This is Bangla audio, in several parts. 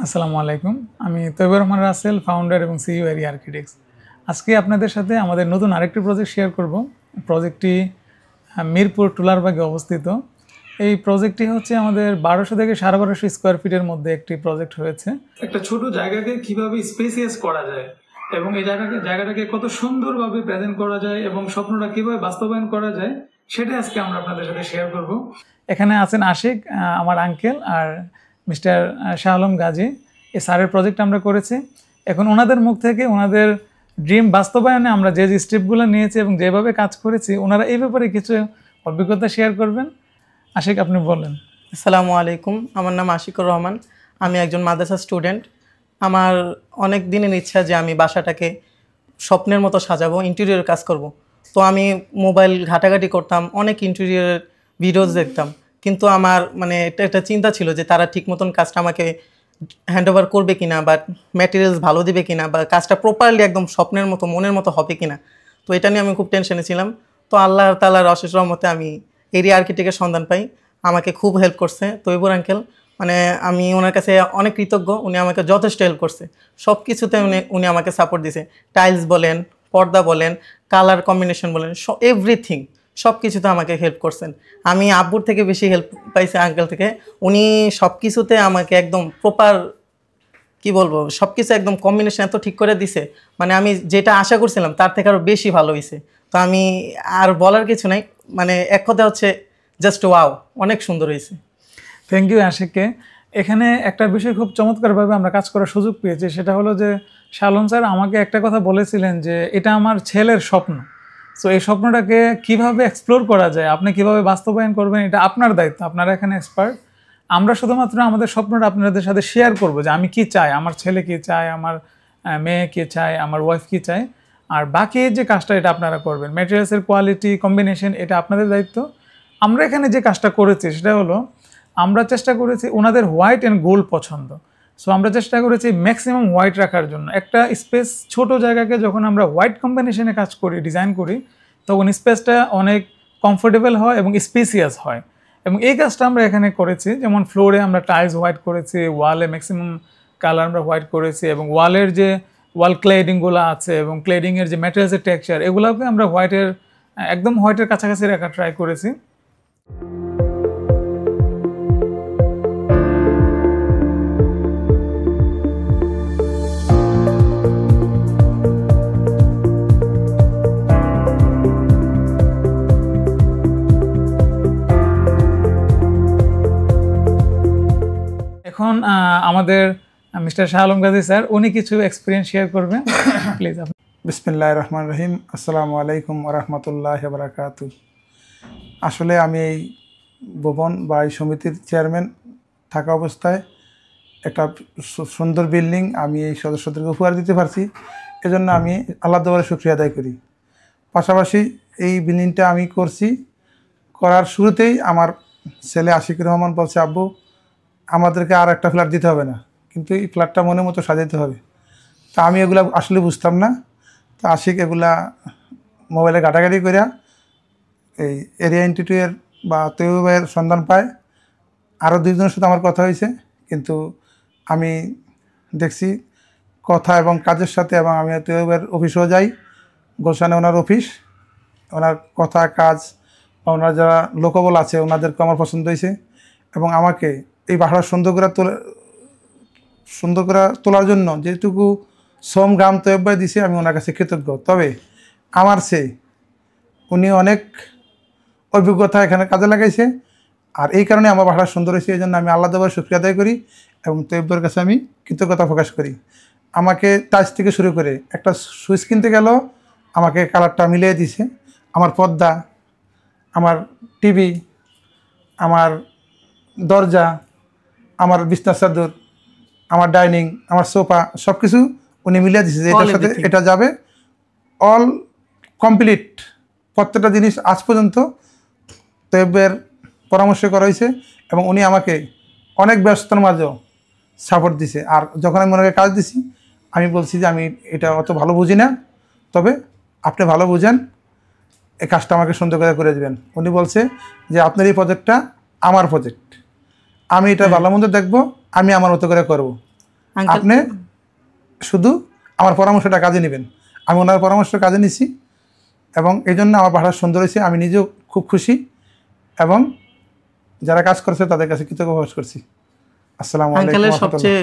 আসসালামু আলাইকুম। আমি তৈবুর রহমান রাসেল, ফাউন্ডার এবং সিইও এরিয়া আর্কিটেক্টস। আজকে আপনাদের সাথে আমাদের নতুন আরেকটি প্রজেক্ট শেয়ার করব। প্রজেক্টটি মিরপুর টুলারবাগে অবস্থিত। এই প্রজেক্টটি হচ্ছে আমাদের 1200 থেকে 1250 স্কোয়ার ফিটের মধ্যে একটি প্রজেক্ট হয়েছে। একটা ছোট জায়গাকে কিভাবে স্পেসিয়াস করা যায় এবং এই জায়গাটাকে কত সুন্দরভাবে প্রেজেন্ট করা যায় এবং স্বপ্নটা কিভাবে বাস্তবায়ন করা যায় সেটা আজকে আমরা আপনাদের সাথে শেয়ার করব। এখানে আছেন আশিক, আমার আঙ্কেল, আর মিস্টার শাহ আলম গাজী। এই স্যারের প্রজেক্ট আমরা করেছি। এখন ওনাদের মুখ থেকে ওনাদের ড্রিম বাস্তবায়নে আমরা যে স্টেপগুলো নিয়েছি এবং যেভাবে কাজ করেছি, ওনারা এই ব্যাপারে কিছু অভিজ্ঞতা শেয়ার করবেন। আশিক, আপনি বলেন। আসসালামু আলাইকুম, আমার নাম আশিকুর রহমান। আমি একজন মাদ্রাসা স্টুডেন্ট। আমার অনেক দিনের ইচ্ছা যে আমি বাসাটাকে স্বপ্নের মতো সাজাবো, ইন্টেরিয়র কাজ করব। তো আমি মোবাইল ঘাটাঘাটি করতাম, অনেক ইন্টেরিয়রের ভিডিওস দেখতাম, কিন্তু আমার এটা একটা চিন্তা ছিল যে তারা ঠিক মতন কাজটা আমাকে হ্যান্ড ওভার করবে কিনা, বা ম্যাটেরিয়ালস ভালো দিবে কিনা, বা কাজটা প্রপারলি একদম স্বপ্নের মতো মনের মতো হবে কিনা। তো এটা নিয়ে আমি খুব টেনশনে ছিলাম। তো আল্লাহ তাআলার অশেষ রহমতে আমি এরিয়া আর্কিটেক্টের সন্ধান পাই। আমাকে খুব হেল্প করছে তৈবুর আঙ্কেল। আমি ওনার কাছে অনেক কৃতজ্ঞ। উনি আমাকে যথেষ্ট হেল্প করছে, সব কিছুতে উনি আমাকে সাপোর্ট দিছে। টাইলস বলেন, পর্দা বলেন, কালার কম্বিনেশন বলেন, এভরিথিং, সব কিছুতে আমাকে হেল্প করছেন। আমি আব্বুর থেকে বেশি হেল্প পাইছি আঙ্কেল থেকে। উনি সব কিছুতে আমাকে একদম প্রপার, কি বলবো, সব কিছু একদম কম্বিনেশন এত ঠিক করে দিছে, আমি যেটা আশা করছিলাম তার থেকে আরও বেশি ভালো হয়েছে। তো আমি আর বলার কিছু নাই, এক কথা হচ্ছে জাস্ট ওয়াও, অনেক সুন্দর হয়েছে। থ্যাংক ইউ আশিককে। এখানে একটা বিষয় খুব চমৎকারভাবে আমরা কাজ করার সুযোগ পেয়েছি, সেটা হলো যে শালম স্যার আমাকে একটা কথা বলেছিলেন যে এটা আমার ছেলের স্বপ্ন। সো এই স্বপ্নটাকে কিভাবে এক্সপ্লোর করা যায়, আপনি কিভাবে বাস্তবায়ন করবেন, এটা আপনার দায়িত্ব। আপনারা এখানে এক্সপার্ট। আমরা শুধুমাত্র আমাদের স্বপ্নটা আপনাদের সাথে শেয়ার করব যে আমি কি চাই, আমার ছেলে কি চায়, আমার মেয়ে কি চায়, আমার ওয়াইফ কি চায়, আর বাকি যে কাজটা এটা আপনারা করবেন। ম্যাটেরিয়ালসের কোয়ালিটি, কম্বিনেশন, এটা আপনাদের দায়িত্ব। আমরা এখানে যে কাজটা করেছি সেটা হলো আমরা চেষ্টা করেছি ওনাদের হোয়াইট অ্যান্ড গোল্ড পছন্দ। সো আমরা চেষ্টা করেছি ম্যাক্সিমাম হোয়াইট রাখার জন্য। একটা স্পেস, ছোট জায়গাকে যখন আমরা হোয়াইট কম্বিনেশনে কাজ করি, ডিজাইন করি, তখন স্পেসটা অনেক কমফোর্টেবল হয় এবং স্পেসিয়াস হয়। এবং এই কাজটা আমরা এখানে করেছি। যেমন ফ্লোরে আমরা টাইলস হোয়াইট করেছি, ওয়ালে ম্যাক্সিমাম কালার আমরা হোয়াইট করেছি, এবং ওয়ালের যে ওয়াল ক্লেডিংগুলো আছে এবং ক্লেডিংয়ের যে ম্যাটেরিয়ালসের টেক্সচার, এগুলোকে আমরা হোয়াইটের, একদম হোয়াইটের কাছাকাছি রাখা ট্রাই করেছি। এখন আমাদের মিস্টার শাহ আলম গাজী স্যার, উনি কিছু এক্সপিরিয়েন্স শেয়ার করবেন, প্লিজ। বিসমিল্লাহির রহমানির রহিম। আসসালামু আলাইকুম ওয়া রাহমাতুল্লাহি ওয়া বারাকাতুহু। আসলে আমি এই ভবন বা এই সমিতির চেয়ারম্যান থাকা অবস্থায় একটা সুন্দর বিল্ডিং আমি এই সদস্যদেরকে উপহার দিতে পারছি, এজন্য আমি আল্লাহ দরবারে শুকরিয়া আদায় করি। পাশাপাশি এই বিল্ডিংটা আমি করার শুরুতেই আমার ছেলে আশিকুর রহমান বলছে, আব্বু আমাদেরকে আর একটা ফ্ল্যাট দিতে হবে না, কিন্তু এই ফ্ল্যাটটা মনের মতো সাজাতে হবে। তা আমি এগুলা আসলে বুঝতাম না। তো আশিক এগুলা মোবাইলে ঘাটাঘাটি করিয়া এই এরিয়া ইনস্টিটিউটের বা তৈবুর ভাইয়ের সন্ধান পায়। আরও দুইজনের সাথে আমার কথা হয়েছে, কিন্তু আমি দেখছি কথা এবং কাজের সাথে, এবং আমি তৈবুর ভাইয়ের অফিসেও যাই, গোলশানে ওনার অফিস, ওনার কথা কাজ বা ওনার যারা লোকবল আছে ওনাদেরকে আমার পছন্দ হয়েছে, এবং আমাকে এই বাসাটা সুন্দর করে তোলার জন্য যেটুকু শ্রম গ্রাম তৈব ভাই দিছে, আমি ওনার কাছে কৃতজ্ঞ। তবে আমার উনি অনেক অভিজ্ঞতা এখানে কাজে লাগাইছে, আর এই কারণে আমার বাসাটা সুন্দর হয়েছে। এই জন্য আমি আল্লাহ দরবারে শুকরিয়া আদায় করি এবং তৈবদের কাছে আমি কৃতজ্ঞতা প্রকাশ করি। আমাকে টাচ থেকে শুরু করে একটা সুইচ কিনতে গেলেও আমাকে কালারটা মিলিয়ে দিছে। আমার পর্দা, আমার টিভি, আমার দরজা, আমার বিছনার চাদর, আমার ডাইনিং, আমার সোফা, সব কিছু উনি মিলিয়ে দিচ্ছে যে এটার সাথে এটা যাবে। অল কমপ্লিট প্রত্যেকটা জিনিস আজ পর্যন্ত তৈবের পরামর্শ করা হয়েছে, এবং উনি আমাকে অনেক ব্যস্ততার মাঝেও সাপোর্ট দিছে। আর যখন আমি ওনাকে কাজ দিছি, আমি বলছি যে আমি এটা অত ভালো বুঝি না, তবে আপনি ভালো বুঝেন, এই কাজটা আমাকে সুন্দর করে দেবেন। উনি বলছে যে আপনার এই প্রজেক্টটা আমার প্রজেক্ট, আমি এটা ভালো মন্দ দেখবো, আমি আমার মতো করে করব। আঙ্কেল আপনি শুধু আমার পরামর্শটা কাজে নেবেন। আমি ওনার পরামর্শ কাজে নিছি এবং এই জন্য আমার বাসাটা সুন্দর হয়েছে। আমি নিজেও খুব খুশি এবং যারা কাজ করছে তাদের কাছে কৃতজ্ঞ প্রকাশ করছি। আসসালামু আলাইকুম। আঙ্কেলের সবচেয়ে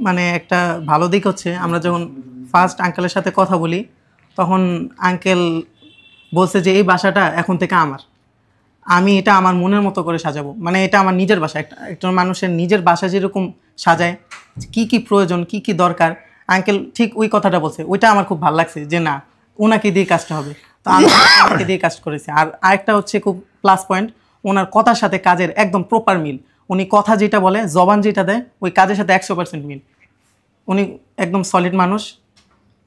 মানে একটা ভালো দিক হচ্ছে আমরা যখন ফার্স্ট আঙ্কেলের সাথে কথা বলি তখন আঙ্কেল বলছে যে এই বাসাটা এখন থেকে আমার, আমি এটা আমার মনের মতো করে সাজাবো, মানে এটা আমার নিজের বাসা। একটা মানুষের নিজের বাসা যেরকম সাজায়, কি কি প্রয়োজন, কি কি দরকার, আঙ্কেল ঠিক ওই কথাটা বলছে। ওইটা আমার খুব ভালো লাগছে যে না, ওনাকে দিয়ে কাজটা হবে, তো আমি ওনাকে দিয়ে কাজ করেছি। আর আরেকটা হচ্ছে খুব প্লাস পয়েন্ট, ওনার কথার সাথে কাজের একদম প্রপার মিল। উনি কথা যেটা বলে, জবান যেটা দেয়, ওই কাজের সাথে 100% মিল। উনি একদম সলিড মানুষ,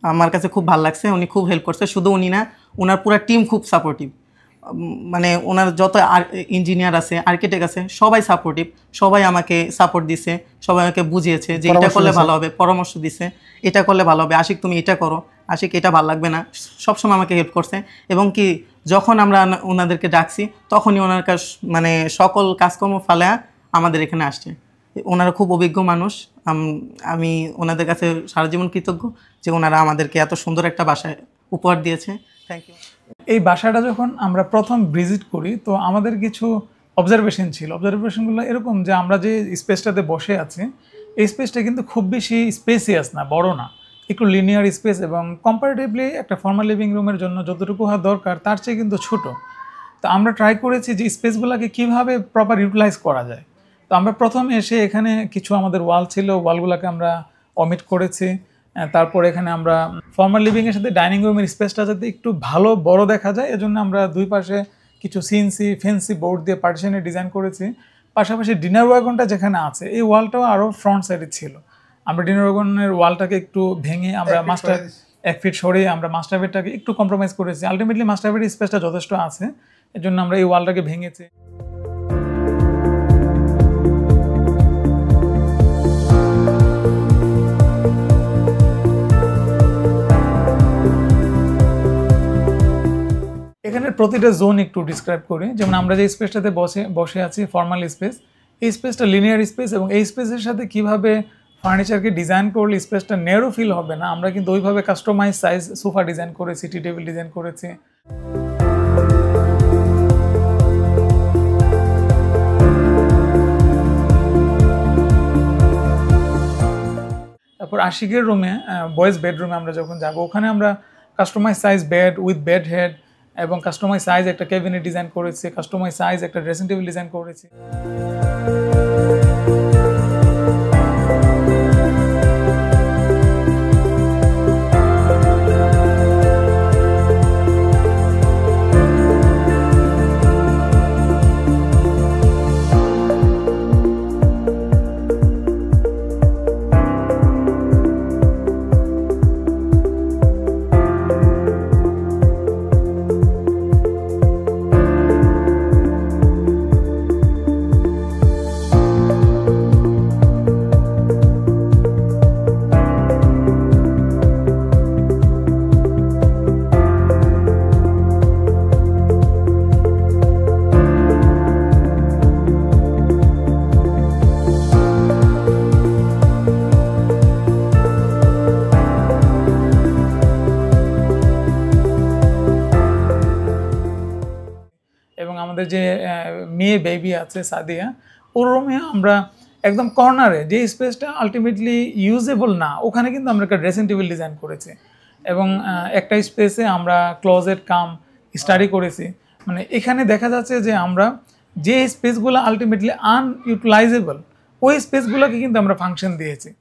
আমার কাছে খুব ভালো লাগছে। উনি খুব হেল্প করছে, শুধু উনি না, ওনার পুরো টিম খুব সাপোর্টিভ। মানে ওনার যত ইঞ্জিনিয়ার আছে, আর্কিটেক্ট আছে, সবাই সাপোর্টিভ, সবাই আমাকে সাপোর্ট দিছে, সবাই আমাকে বুঝিয়েছে যে এটা করলে ভালো হবে, পরামর্শ দিছে, এটা করলে ভালো হবে, আশিক তুমি এটা করো, আশিক এটা ভালো লাগবে না, সবসময় আমাকে হেল্প করছে। এবং কি যখন আমরা ওনাদেরকে ডাকছি তখনই ওনার কাছ মানে সকল কাজকর্ম ফালে আমাদের এখানে আসছে। ওনারা খুব অভিজ্ঞ মানুষ, আমি ওনাদের কাছে সারা জীবন কৃতজ্ঞ যে ওনারা আমাদেরকে এত সুন্দর একটা বাসায় উপহার দিয়েছে। Thank you. এই বাসাটা যখন আমরা প্রথম ভিজিট করি তো আমাদের কিছু অবজারভেশন ছিল। অবজারভেশনগুলো এরকম যে আমরা যে স্পেসটাতে বসে আছি এই স্পেসটা কিন্তু খুব বেশি স্পেসিয়াস না, বড় না, একটু লিনিয়ার স্পেস এবং কম্পারেটিভলি একটা ফর্মাল লিভিং রুমের জন্য যতটুকু হওয়া দরকার তার চেয়ে কিন্তু ছোট। তো আমরা ট্রাই করেছি যে স্পেসগুলোকে কীভাবে প্রপার ইউটিলাইজ করা যায়। তো আমরা প্রথম এসে এখানে কিছু আমাদের ওয়াল ছিল, ওয়ালগুলোকে আমরা অমিট করেছি। তারপর এখানে আমরা ফর্মাল লিভিংয়ের সাথে ডাইনিং রুমের স্পেসটা যাতে একটু ভালো বড় দেখা যায় এজন্য আমরা দুই পাশে কিছু সিএনসি ফেন্সি বোর্ড দিয়ে পার্টিশনের ডিজাইন করেছি। পাশাপাশি ডিনার ওয়াগনটা যেখানে আছে এই ওয়ালটাও আরও ফ্রন্ট সাইডে ছিল। আমরা ডিনার ওয়াগনের ওয়ালটাকে একটু ভেঙে আমরা মাস্টার 1 ফিট সরিয়ে আমরা মাস্টার বেডটাকে একটু কম্প্রোমাইজ করেছি। আলটিমেটলি মাস্টার বেডের স্পেসটা যথেষ্ট আছে, এজন্য আমরা এই ওয়ালটাকে ভেঙেছি। এখানে প্রতিটা জোন একটু ডিসক্রাইব করি। যেমন আমরা যে স্পেসটাতে বসে আছি ফর্মাল স্পেস, এই স্পেসটা লিনিয়ার স্পেস এবং এই স্পেসের সাথে কিভাবে ফার্নিচারকে ডিজাইন করলে স্পেসটা ন্যারো ফিল হবে না, আমরা কিন্তু ওইভাবে কাস্টমাইজ সাইজ সোফা ডিজাইন করেছি, টি টেবিল ডিজাইন করেছি। তারপর আশিকের রুমে, বয়েজ বেডরুমে আমরা যখন যাব ওখানে আমরা customise size bed with bed head এবং কাস্টমাইজ সাইজ একটা ক্যাবিনেট ডিজাইন করেছি, কাস্টমাইজ সাইজ একটা ড্রেসিং টেবিল ডিজাইন করেছি। এবং আমাদের যে মেয়ে বেবি আছে সাদিয়া, ওর রুমে আমরা একদম কর্নারে যে স্পেসটা আলটিমেটলি ইউজেবল না ওখানে কিন্তু আমরা একটা ড্রেসিং টেবিল ডিজাইন করেছি এবং একটা স্পেসে আমরা ক্লোজেট কাম স্টাডি করেছি। মানে এখানে দেখা যাচ্ছে যে আমরা যে স্পেসগুলো আলটিমেটলি আনইউটিলাইজেবল ওই স্পেসগুলোকে কিন্তু আমরা ফাংশন দিয়েছি।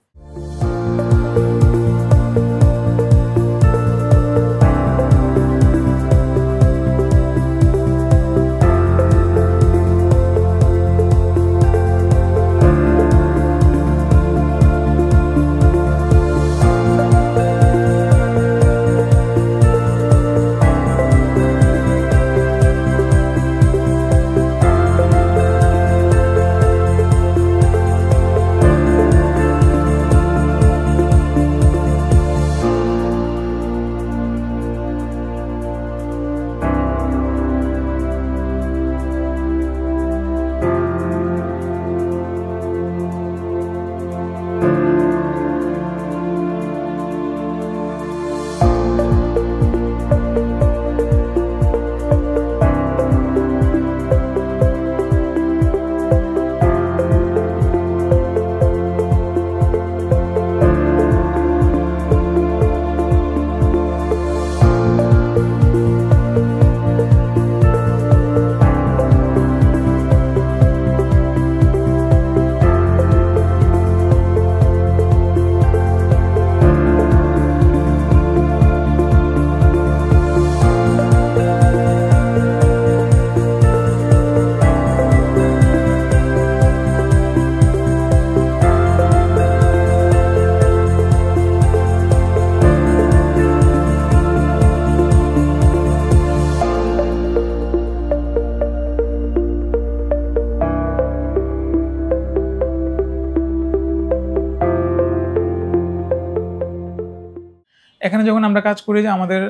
এখানে যখন আমরা কাজ করি যে আমাদের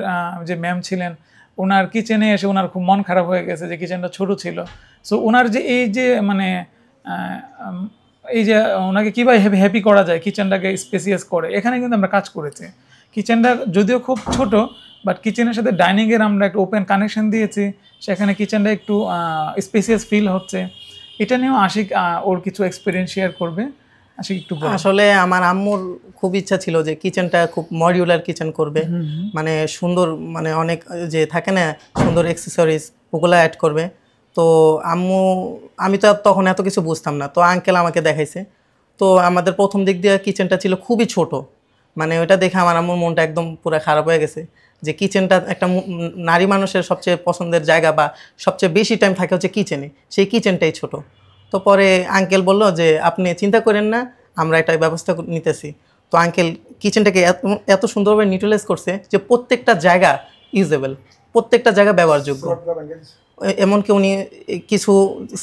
যে ম্যাম ছিলেন, ওনার কিচেনে এসে ওনার খুব মন খারাপ হয়ে গেছে যে কিচেনটা ছোট ছিল। সো ওনার যে এই যে মানে এই যে ওনাকে কীভাবে হ্যাপি করা যায় কিচেনটাকে স্পেসিয়াস করে, এখানে কিন্তু আমরা কাজ করেছি। কিচেনটা যদিও খুব ছোট, বাট কিচেনের সাথে ডাইনিংয়ের আমরা একটা ওপেন কানেকশন দিয়েছি, সেখানে কিচেনটা একটু স্পেসিয়াস ফিল হচ্ছে। এটা নিয়েও আশিক ওর কিছু এক্সপিরিয়েন্স শেয়ার করবে। আশিক একটু বল। আসলে আমার আম্মুর খুব ইচ্ছা ছিল যে কিচেনটা খুব মডিউলার কিচেন করবে, মানে সুন্দর, মানে অনেক যে থাকে না সুন্দর অ্যাক্সেসরিজ, ওগুলো অ্যাড করবে। তো আমি তো তখন এত কিছু বুঝতাম না, তো আঙ্কেল আমাকে দেখাইছে। তো আমাদের প্রথম দিক দিয়ে কিচেনটা ছিল খুবই ছোট, মানে ওইটা দেখে আমার আম্মুর মনটা একদম পুরো খারাপ হয়ে গেছে যে কিচেনটা একটা নারী মানুষের সবচেয়ে পছন্দের জায়গা বা সবচেয়ে বেশি টাইম থাকে হচ্ছে কিচেনে, সেই কিচেনটাই ছোট। তো পরে আঙ্কেল বলল যে আপনি চিন্তা করেন না, আমরা এটা ব্যবস্থা নিতেছি। তো আঙ্কেল কিচেনটাকে এত সুন্দরভাবে নিউট্রালাইজ করছে যে প্রত্যেকটা জায়গা ইউজেবল, প্রত্যেকটা জায়গা ব্যবহারযোগ্য। এমনকি উনি কিছু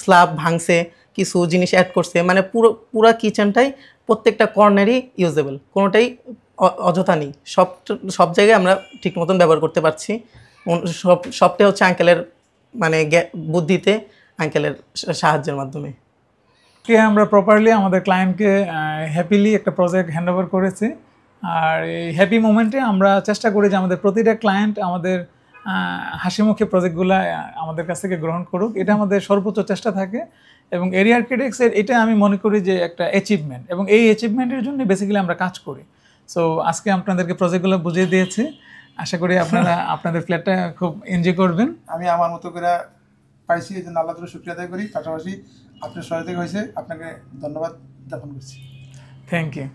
স্ল্যাব ভাঙছে, কিছু জিনিস অ্যাড করছে, মানে পুরো কিচেনটাই প্রত্যেকটা কর্নারই ইউজেবল, কোনোটাই অযথা নেই। সব জায়গায় আমরা ঠিক মতন ব্যবহার করতে পারছি। সবটাই হচ্ছে আঙ্কেলের মানে বুদ্ধিতে, আঙ্কেলের সাহায্যের মাধ্যমে। আমরা প্রপারলি আমাদের ক্লায়েন্টকে হ্যাপিলি একটা প্রজেক্ট হ্যান্ডওভার করেছি। আর এই হ্যাপি মোমেন্টে আমরা চেষ্টা করি যে আমাদের প্রতিটা ক্লায়েন্ট আমাদের হাসিমুখে প্রজেক্টগুলো আমাদের কাছ থেকে গ্রহণ করুক, এটা আমাদের সর্বোচ্চ চেষ্টা থাকে। এবং এরিয়া আর্কিটেক্টসের এটা আমি মনে করি যে একটা অ্যাচিভমেন্ট, এবং এই অ্যাচিভমেন্টের জন্য বেসিক্যালি আমরা কাজ করি। সো আজকে আপনাদেরকে প্রজেক্টগুলো বুঝিয়ে দিয়েছি, আশা করি আপনারা আপনাদের ফ্ল্যাটটা খুব এনজয় করবেন। আমি আমার মতো করে পাইছি, এই জন্য আল্লাহ তাআলার শুকরিয়া আদায় করি। পাশাপাশি আপনার সহায়তা হয়েছে, আপনাকে ধন্যবাদ জ্ঞাপন করছি। Thank you.